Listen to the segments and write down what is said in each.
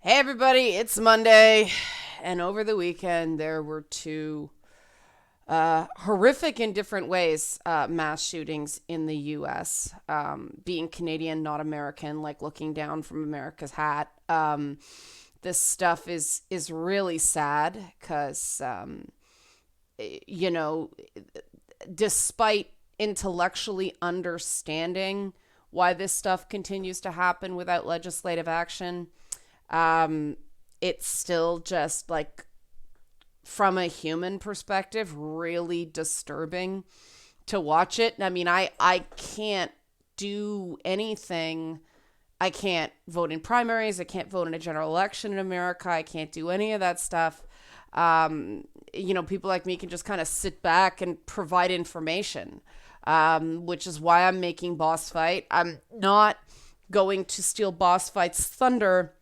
Hey everybody, it's Monday, and over the weekend there were two horrific in different ways mass shootings in the U.S. Being Canadian, not American, like looking down from America's hat. This stuff is really sad because you know, despite intellectually understanding why this stuff continues to happen without legislative action, um, it's still just like from a human perspective really disturbing to watch it. I mean, I can't do anything. I can't vote in primaries. I can't vote in a general election in America. I can't do any of that stuff. People like me can just kind of sit back and provide information, which is why I'm making Boss Fight. I'm not going to steal Boss Fight's thunder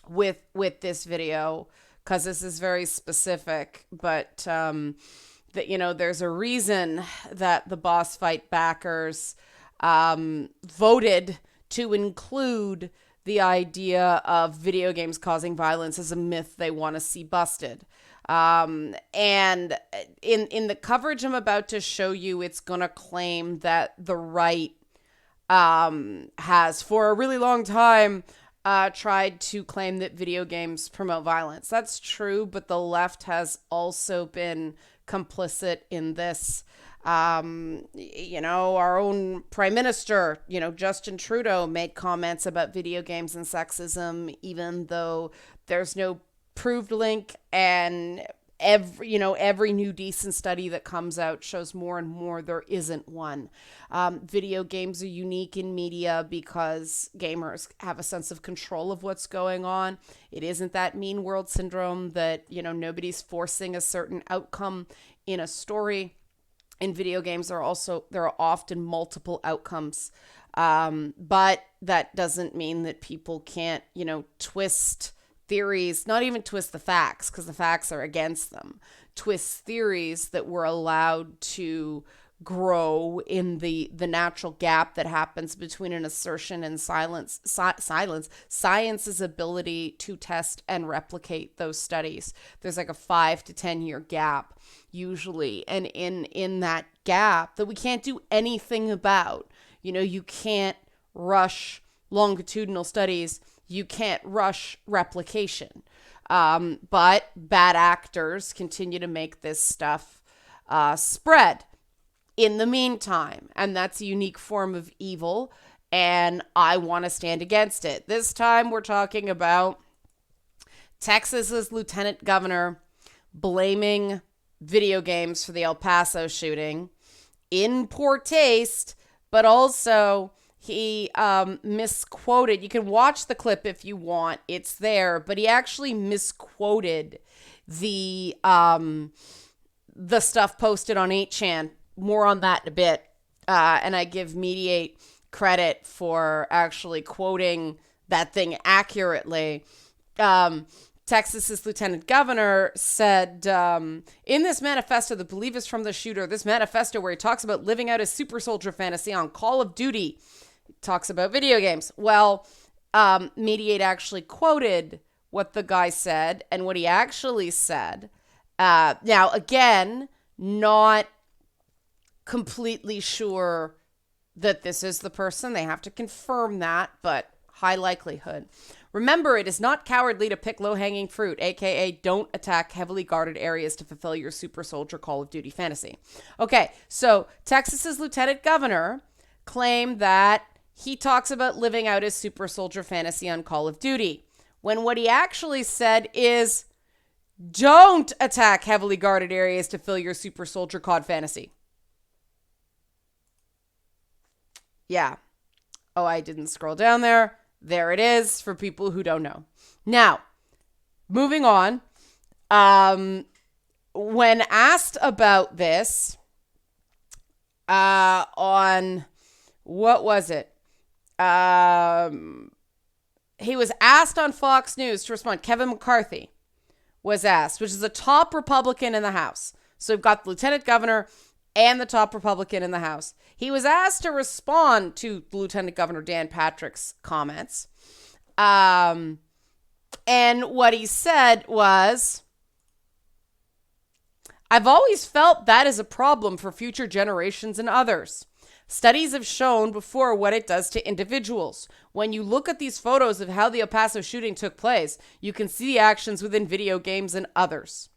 with this video because this is very specific, but there's a reason that the Boss Fight backers voted to include the idea of video games causing violence as a myth they want to see busted. And in the coverage I'm about to show you, it's going to claim that the right has for a really long time tried to claim that video games promote violence. That's true, but the left has also been complicit in this. Our own prime minister, Justin Trudeau, made comments about video games and sexism, even though there's no proved link, and every new decent study that comes out shows more and more there isn't one. Video games are unique in media because gamers have a sense of control of what's going on. It isn't that mean world syndrome that nobody's forcing a certain outcome in a story. In video games, there are often multiple outcomes, but that doesn't mean that people can't twist theories, not even twist the facts, because the facts are against them. Twist theories that were allowed to grow in the natural gap that happens between an assertion and silence. Science's ability to test and replicate those studies. There's like a 5 to 10 year gap usually, and in that gap that we can't do anything about. You can't rush longitudinal studies. You can't rush replication. But bad actors continue to make this stuff spread in the meantime. And that's a unique form of evil. And I want to stand against it. This time we're talking about Texas's lieutenant governor blaming video games for the El Paso shooting in poor taste, but also he misquoted. You can watch the clip if you want. It's there, but he actually misquoted the stuff posted on 8chan. More on that in a bit. And I give Mediate credit for actually quoting that thing accurately. Texas's lieutenant governor said, in this manifesto, the belief is from the shooter. This manifesto where he talks about living out his super soldier fantasy on Call of Duty, talks about video games. Well, Mediate actually quoted what the guy said, and what he actually said. Now, again, not completely sure that this is the person. They have to confirm that, but high likelihood. Remember, it is not cowardly to pick low-hanging fruit, aka don't attack heavily guarded areas to fulfill your super soldier Call of Duty fantasy. Okay, so Texas's lieutenant governor claimed that he talks about living out his super soldier fantasy on Call of Duty, when what he actually said is don't attack heavily guarded areas to fill your super soldier COD fantasy. Yeah. Oh, I didn't scroll down there. There it is for people who don't know. Now, moving on. When asked about this, on what was it? He was asked on Fox News to respond. Kevin McCarthy was asked, which is the top Republican in the House. So we've got the lieutenant governor and the top Republican in the House. He was asked to respond to Lieutenant Governor Dan Patrick's comments. And what he said was, I've always felt that is a problem for future generations and others. Studies have shown before what it does to individuals. When you look at these photos of how the El Paso shooting took place, you can see the actions within video games and others.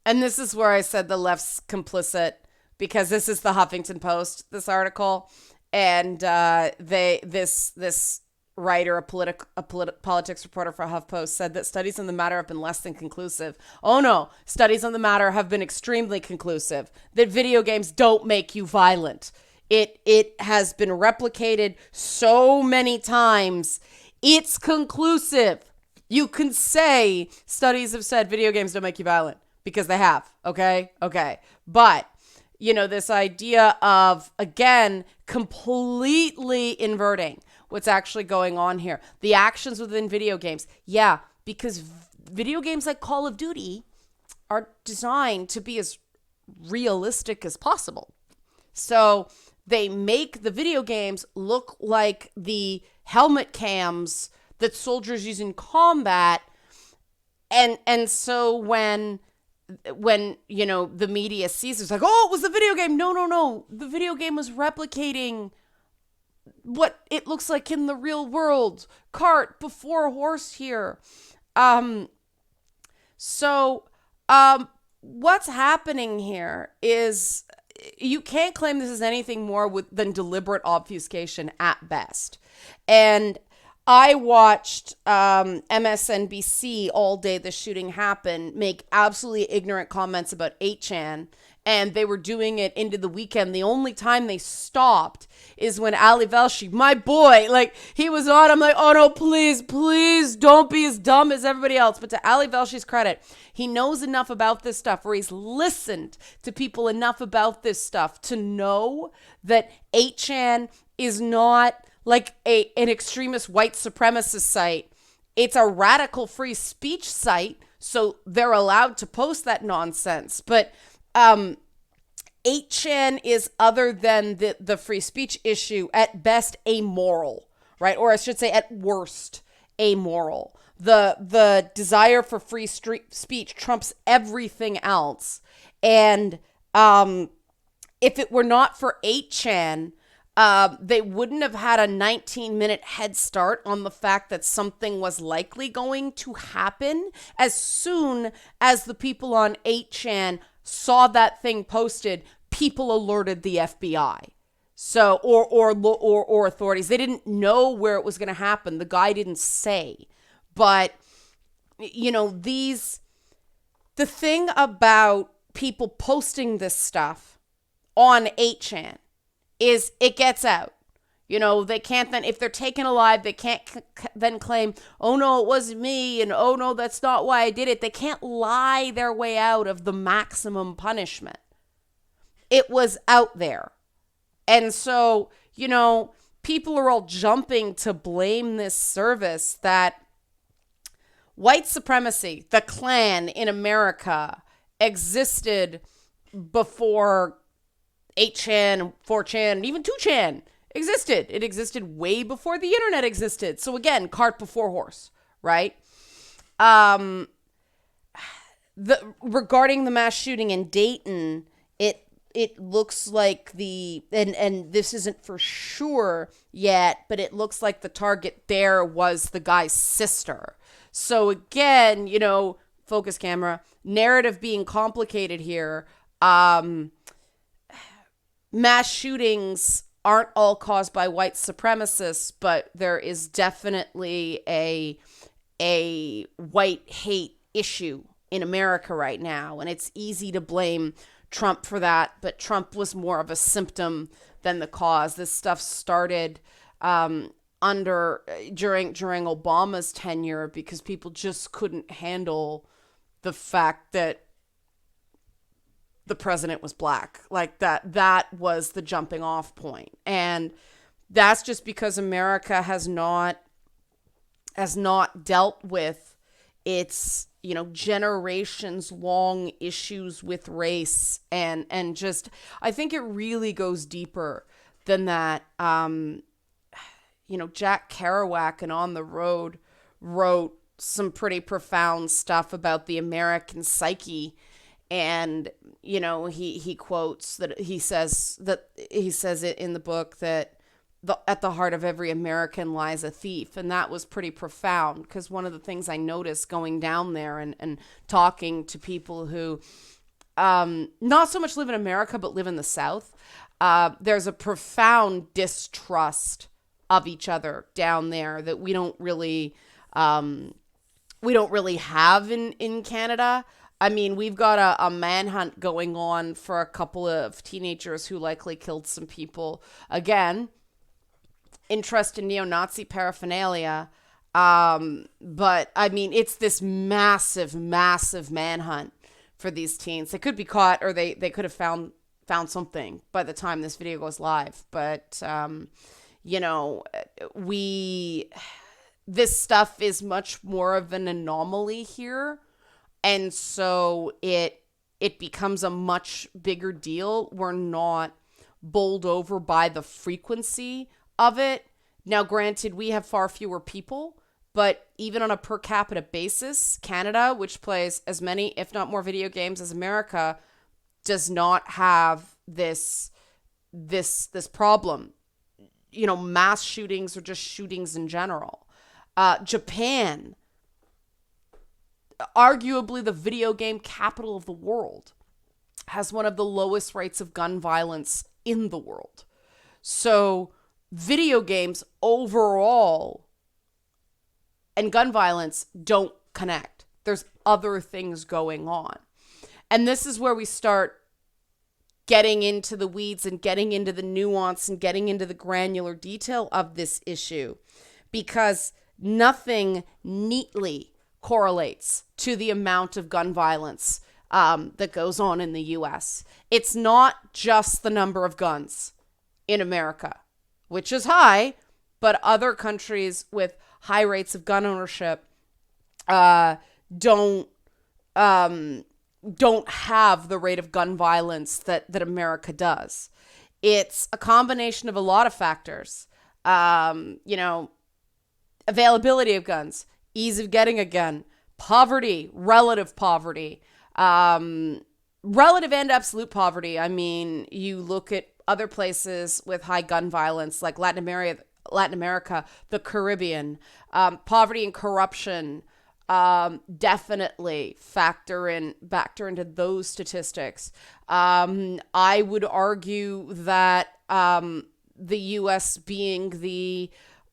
And this is where I said the left's complicit, because this is the Huffington Post, this article. And this writer, a politics reporter for HuffPost, said that studies on the matter have been less than conclusive. Oh no, studies on the matter have been extremely conclusive. That video games don't make you violent. It has been replicated so many times. It's conclusive. You can say studies have said video games don't make you violent, because they have. Okay. But, this idea of, again, completely inverting what's actually going on here. The actions within video games. Yeah, because video games like Call of Duty are designed to be as realistic as possible. So they make the video games look like the helmet cams that soldiers use in combat. And so when the media sees it's like, oh, it was the video game. No. The video game was replicating what it looks like in the real world. Cart before horse here. What's happening here is you can't claim this is anything more than deliberate obfuscation at best. And I watched MSNBC all day the shooting happened make absolutely ignorant comments about 8chan, and they were doing it into the weekend. The only time they stopped is when Ali Velshi, my boy, he was on. I'm like, oh no, please don't be as dumb as everybody else. But to Ali Velshi's credit, he knows enough about this stuff, where he's listened to people enough about this stuff to know that 8chan is not like an extremist white supremacist site. It's a radical free speech site, so they're allowed to post that nonsense. But 8chan is, other than the free speech issue, at best amoral, right? Or I should say at worst amoral. The desire for free speech trumps everything else. And if it were not for 8chan, they wouldn't have had a 19-minute head start on the fact that something was likely going to happen. As soon as the people on 8chan saw that thing posted, people alerted the FBI. So, or authorities. They didn't know where it was going to happen. The guy didn't say. But, the thing about people posting this stuff on 8chan is it gets out. They can't then, if they're taken alive, they can't then claim, oh no, it wasn't me, and oh no, that's not why I did it. They can't lie their way out of the maximum punishment. It was out there. And so, people are all jumping to blame this service that white supremacy, the Klan in America, existed before 8chan, 4chan, and even 2chan existed. It existed way before the internet existed. So again, cart before horse, right? Regarding the mass shooting in Dayton, it looks like and this isn't for sure yet, but it looks like the target there was the guy's sister. So again, focus camera, narrative being complicated here. Mass shootings aren't all caused by white supremacists, but there is definitely a white hate issue in America right now. And it's easy to blame Trump for that, but Trump was more of a symptom than the cause. This stuff started during Obama's tenure because people just couldn't handle the fact that the president was black. Like that was the jumping off point. And that's just because America has not dealt with its, generations long issues with race and just, I think it really goes deeper than that. Jack Kerouac and On the Road wrote some pretty profound stuff about the American psyche. And, he quotes that he says it in the book that at the heart of every American lies a thief. And that was pretty profound, because one of the things I noticed going down there and talking to people who not so much live in America, but live in the South, there's a profound distrust of each other down there that we don't really have in Canada. I mean, we've got a manhunt going on for a couple of teenagers who likely killed some people. Again, interest in neo-Nazi paraphernalia. But I mean, it's this massive, massive manhunt for these teens. They could be caught, or they could have found something by the time this video goes live. But, this stuff is much more of an anomaly here. And so it becomes a much bigger deal. We're not bowled over by the frequency of it. Now, granted, we have far fewer people, but even on a per capita basis, Canada, which plays as many, if not more, video games as America, does not have this problem. Mass shootings or just shootings in general. Japan, arguably the video game capital of the world, has one of the lowest rates of gun violence in the world. So video games overall and gun violence don't connect. There's other things going on. And this is where we start getting into the weeds and getting into the nuance and getting into the granular detail of this issue, because nothing neatly correlates to the amount of gun violence that goes on in the U.S. It's not just the number of guns in America, which is high, but other countries with high rates of gun ownership don't have the rate of gun violence that America does. It's a combination of a lot of factors. Availability of guns, ease of getting a gun, poverty, relative poverty, relative and absolute poverty. I mean, you look at other places with high gun violence, like Latin America, the Caribbean, poverty and corruption, definitely factor into those statistics. I would argue that the U.S. being the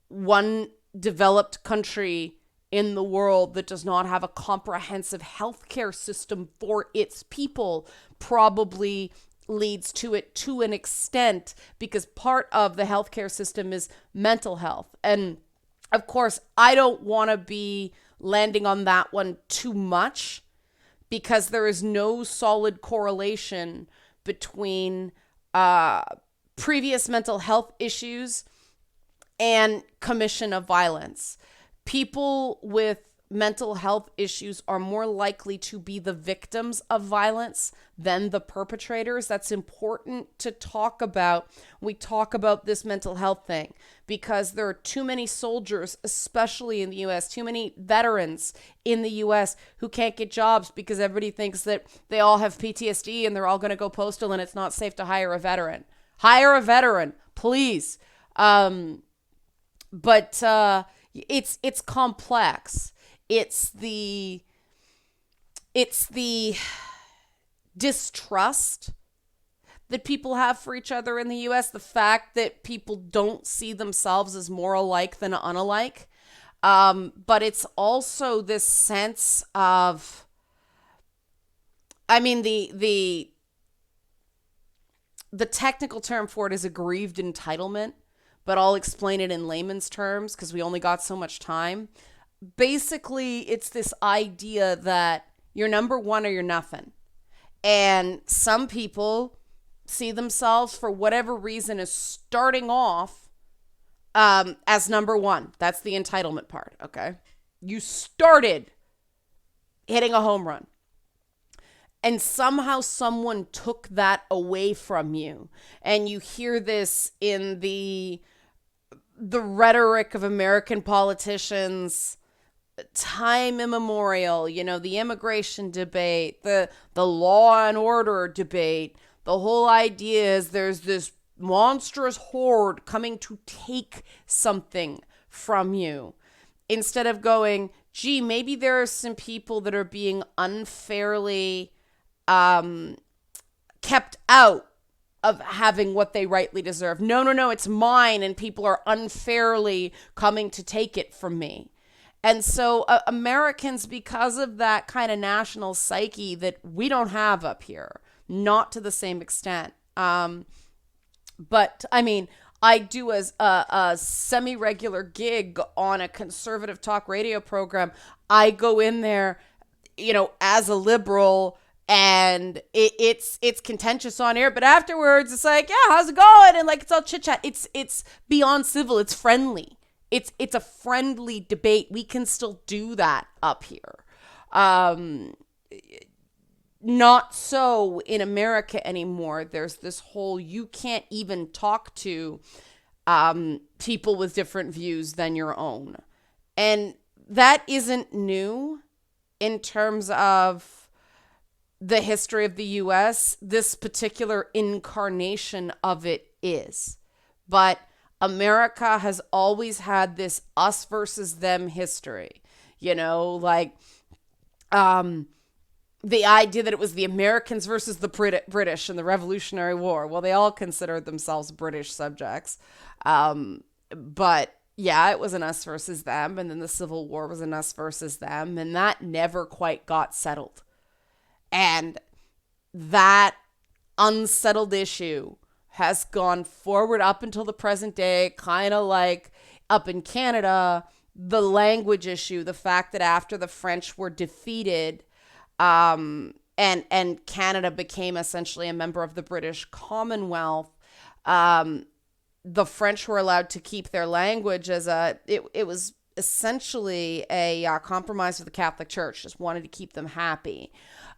one developed country in the world that does not have a comprehensive healthcare system for its people probably leads to it to an extent, because part of the healthcare system is mental health. And of course, I don't want to be landing on that one too much, because there is no solid correlation between previous mental health issues and commission of violence. People with mental health issues are more likely to be the victims of violence than the perpetrators. That's important to talk about. We talk about this mental health thing because there are too many soldiers, especially in the U.S., too many veterans in the U.S. who can't get jobs because everybody thinks that they all have PTSD and they're all going to go postal and it's not safe to hire a veteran. Hire a veteran, please. But it's complex. It's the distrust that people have for each other in the U.S., the fact that people don't see themselves as more alike than unalike. But it's also this sense of, I mean, the technical term for it is aggrieved entitlement, but I'll explain it in layman's terms because we only got so much time. Basically, it's this idea that you're number one or you're nothing. And some people see themselves, for whatever reason, as starting off as number one. That's the entitlement part, okay? You started hitting a home run. And somehow someone took that away from you. And you hear this in the rhetoric of American politicians time immemorial, the immigration debate, the law and order debate. The whole idea is there's this monstrous horde coming to take something from you. Instead of going, gee, maybe there are some people that are being unfairly kept out of having what they rightly deserve. No, it's mine, and people are unfairly coming to take it from me. And so Americans, because of that kind of national psyche that we don't have up here, not to the same extent. But I mean, I do as a semi-regular gig on a conservative talk radio program. I go in there, as a liberal, and it's contentious on air, but afterwards it's like, yeah, how's it going? And like, it's all chit chat. It's beyond civil. It's friendly. It's a friendly debate. We can still do that up here. Not so in America anymore. There's this whole, you can't even talk to people with different views than your own. And that isn't new in terms of the history of the US. This particular incarnation of it is. But America has always had this us versus them history. The idea that it was the Americans versus the British in the Revolutionary War. Well, they all considered themselves British subjects. But yeah, it was an us versus them. And then the Civil War was an us versus them. And that never quite got settled. And that unsettled issue has gone forward up until the present day, kind of like up in Canada, the language issue, the fact that after the French were defeated, and Canada became essentially a member of the British Commonwealth, the French were allowed to keep their language as it was essentially a compromise with the Catholic Church, just wanted to keep them happy.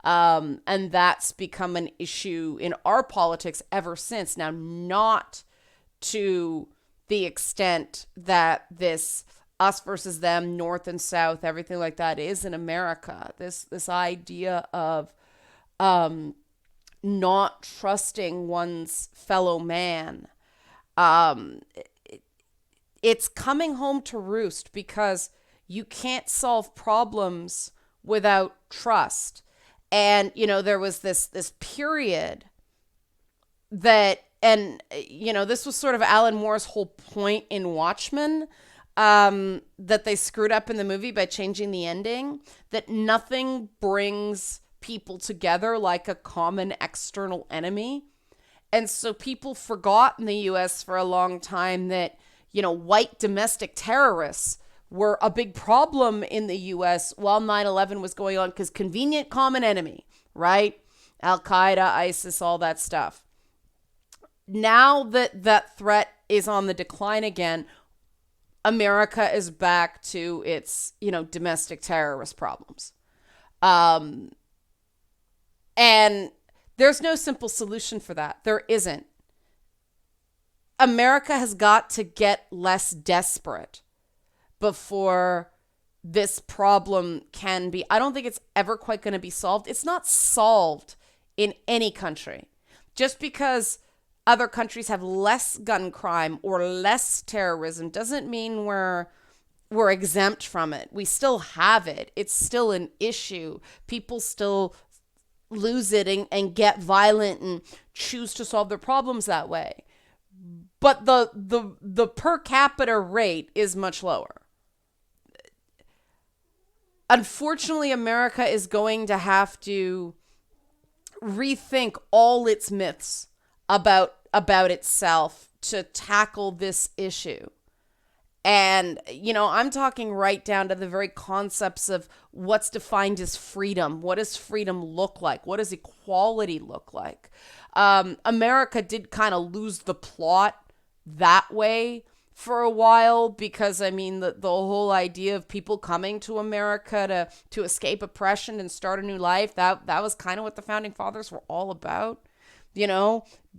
And that's become an issue in our politics ever since. Now, not to the extent that this us versus them, North and South, everything like that is in America. This idea of not trusting one's fellow man, it's coming home to roost because you can't solve problems without trust. And, there was this period that, and, this was sort of Alan Moore's whole point in Watchmen, that they screwed up in the movie by changing the ending, that nothing brings people together like a common external enemy. And so people forgot in the US for a long time that, white domestic terrorists were a big problem in the US while 9/11 was going on, because convenient common enemy, right? Al-Qaeda, ISIS, all that stuff. Now that threat is on the decline again, America is back to its, domestic terrorist problems. And there's no simple solution for that. There isn't. America has got to get less desperate before this problem can be. I don't think it's ever quite going to be solved. It's not solved in any country. Just because other countries have less gun crime or less terrorism doesn't mean we're exempt from it. We still have it. It's still an issue. People still lose it and get violent and choose to solve their problems that way. But the per capita rate is much lower. Unfortunately, America is going to have to rethink all its myths about itself to tackle this issue. And, I'm talking right down to the very concepts of what's defined as freedom. What does freedom look like? What does equality look like? America did kind of lose the plot that way for a while, because the whole idea of people coming to America to escape oppression and start a new life, that was kind of what the founding fathers were all about.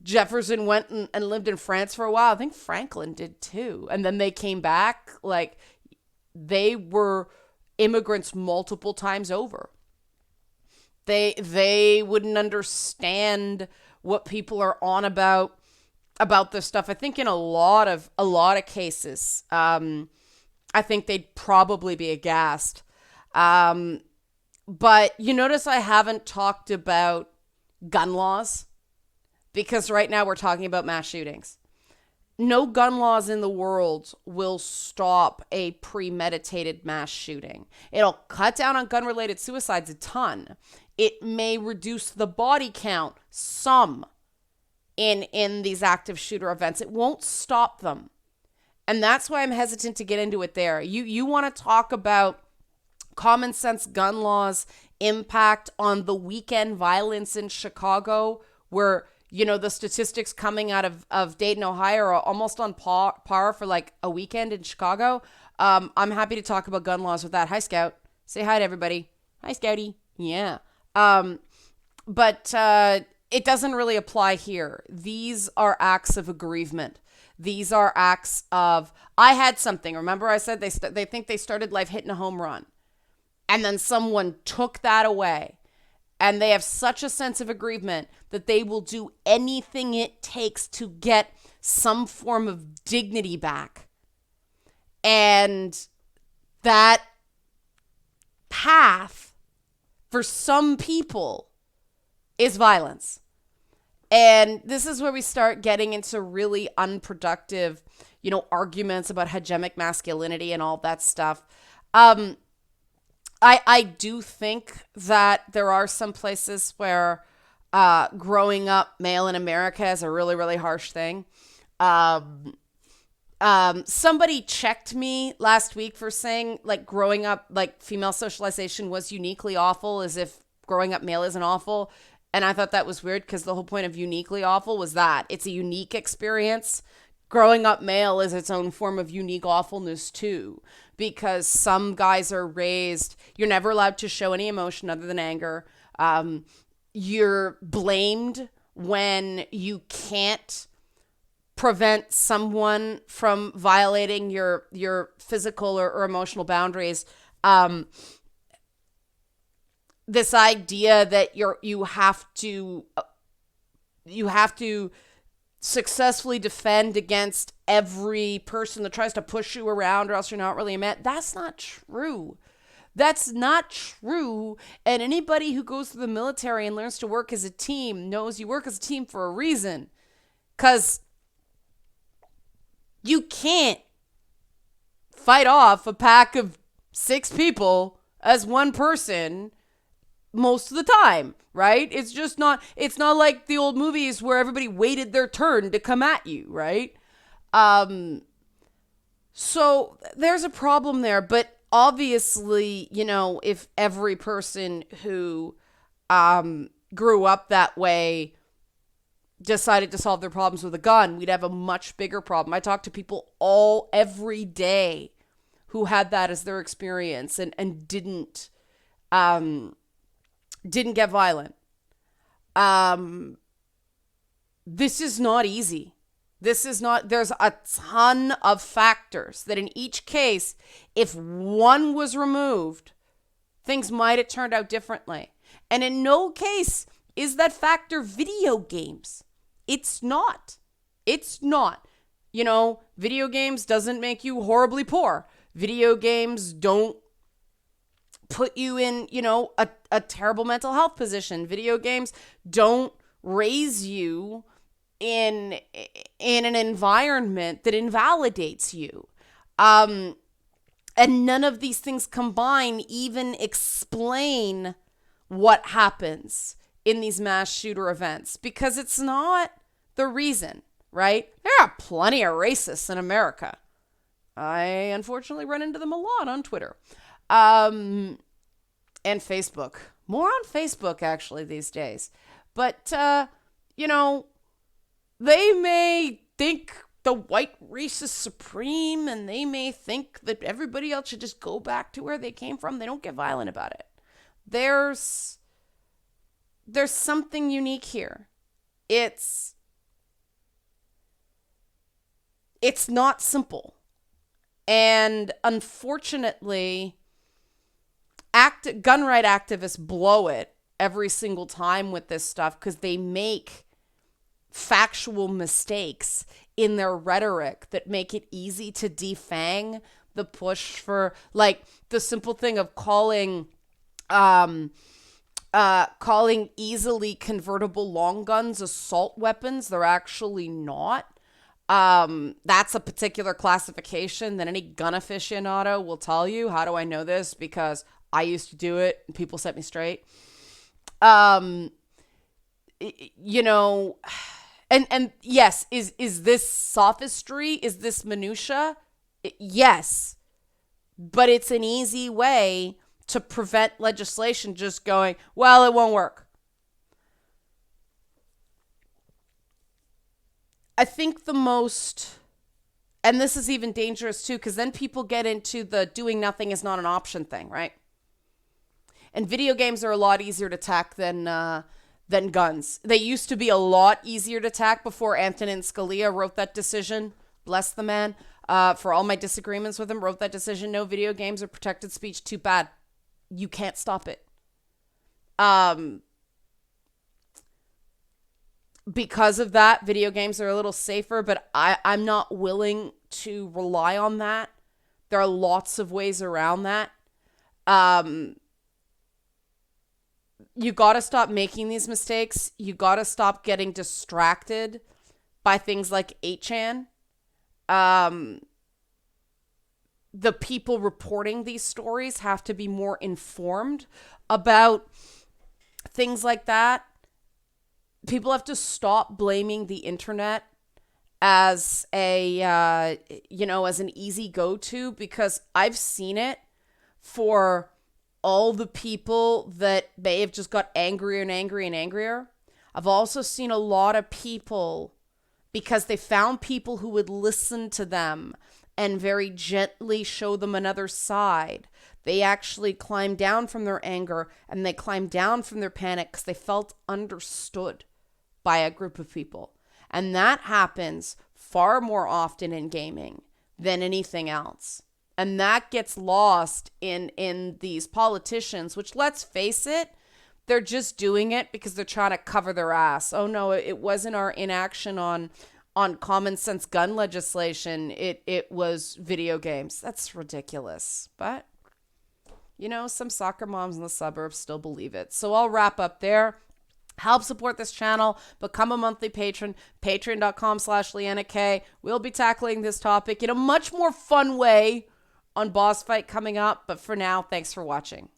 Jefferson went and lived in France for a while. I think Franklin did too. And then they came back. Like, they were immigrants multiple times over. They wouldn't understand what people are on about this stuff. I think in a lot of cases, I think they'd probably be aghast. But you notice I haven't talked about gun laws, because right now we're talking about mass shootings. No gun laws in the world will stop a premeditated mass shooting. It'll cut down on gun-related suicides a ton. It may reduce the body count some in these active shooter events. It won't stop them. And that's why I'm hesitant to get into it there. You want to talk about common sense gun laws impact on the weekend violence in Chicago, where, the statistics coming out of Dayton, Ohio are almost on par for like a weekend in Chicago. I'm happy to talk about gun laws with that. Hi, Scout. Say hi to everybody. Hi, Scouty. Yeah. But it doesn't really apply here. These are acts of aggrievement. These are acts of, I had something. Remember I said they think they started life hitting a home run. And then someone took that away. And they have such a sense of aggrievement that they will do anything it takes to get some form of dignity back. And that path for some people is violence. And this is where we start getting into really unproductive, arguments about hegemonic masculinity and all that stuff. I do think that there are some places where growing up male in America is a really, really harsh thing. Somebody checked me last week for saying like growing up, like female socialization was uniquely awful, as if growing up male isn't awful. And I thought that was weird, because the whole point of uniquely awful was that it's a unique experience. Growing up male is its own form of unique awfulness too, because some guys are raised, you're never allowed to show any emotion other than anger. You're blamed when you can't prevent someone from violating your physical or emotional boundaries. This idea that you have to successfully defend against every person that tries to push you around, or else you're not really a man. That's not true. That's not true. And anybody who goes to the military and learns to work as a team knows you work as a team for a reason. Because you can't fight off a pack of 6 people as one person most of the time, right? It's not like the old movies where everybody waited their turn to come at you, right? So there's a problem there, but obviously, if every person who grew up that way decided to solve their problems with a gun, we'd have a much bigger problem. I talk to people every day who had that as their experience and didn't get violent. This is not easy. There's a ton of factors that in each case, if one was removed, things might have turned out differently. And in no case is that factor video games. It's not. Video games doesn't make you horribly poor. Video games don't put you in, a terrible mental health position. Video games don't raise you in an environment that invalidates you. And none of these things combined even explain what happens in these mass shooter events, because it's not the reason, right? There are plenty of racists in America. I unfortunately run into them a lot on Twitter. And Facebook. More on Facebook, actually, these days. But, they may think the white race is supreme, and they may think that everybody else should just go back to where they came from. They don't get violent about it. There's something unique here. It's not simple. And unfortunately, gun right activists blow it every single time with this stuff because they make factual mistakes in their rhetoric that make it easy to defang the push for, like, the simple thing of calling easily convertible long guns assault weapons. They're actually not. That's a particular classification that any gun aficionado will tell you. How do I know this? Because I used to do it and people set me straight. You know, and yes, is this sophistry? Is this minutia? Yes. But it's an easy way to prevent legislation just going, well, it won't work. I think the most, and this is even dangerous too, because then people get into the doing nothing is not an option thing, right? And video games are a lot easier to attack than guns. They used to be a lot easier to attack before Antonin Scalia wrote that decision. Bless the man. For all my disagreements with him, wrote that decision. No, video games are protected speech. Too bad. You can't stop it. Because of that, video games are a little safer, but I'm not willing to rely on that. There are lots of ways around that. You got to stop making these mistakes. You got to stop getting distracted by things like 8chan. The people reporting these stories have to be more informed about things like that. People have to stop blaming the internet as as an easy go-to, because I've seen it for all the people that may have just got angrier and angrier and angrier. I've also seen a lot of people, because they found people who would listen to them and very gently show them another side. They actually climbed down from their anger and they climbed down from their panic because they felt understood by a group of people. And that happens far more often in gaming than anything else. And that gets lost in these politicians, which, let's face it, they're just doing it because they're trying to cover their ass. Oh no, it wasn't our inaction on common sense gun legislation. It was video games. That's ridiculous. But, some soccer moms in the suburbs still believe it. So I'll wrap up there. Help support this channel. Become a monthly patron. Patreon.com/Leanna K. We'll be tackling this topic in a much more fun way on Boss Fight coming up. But for now, thanks for watching.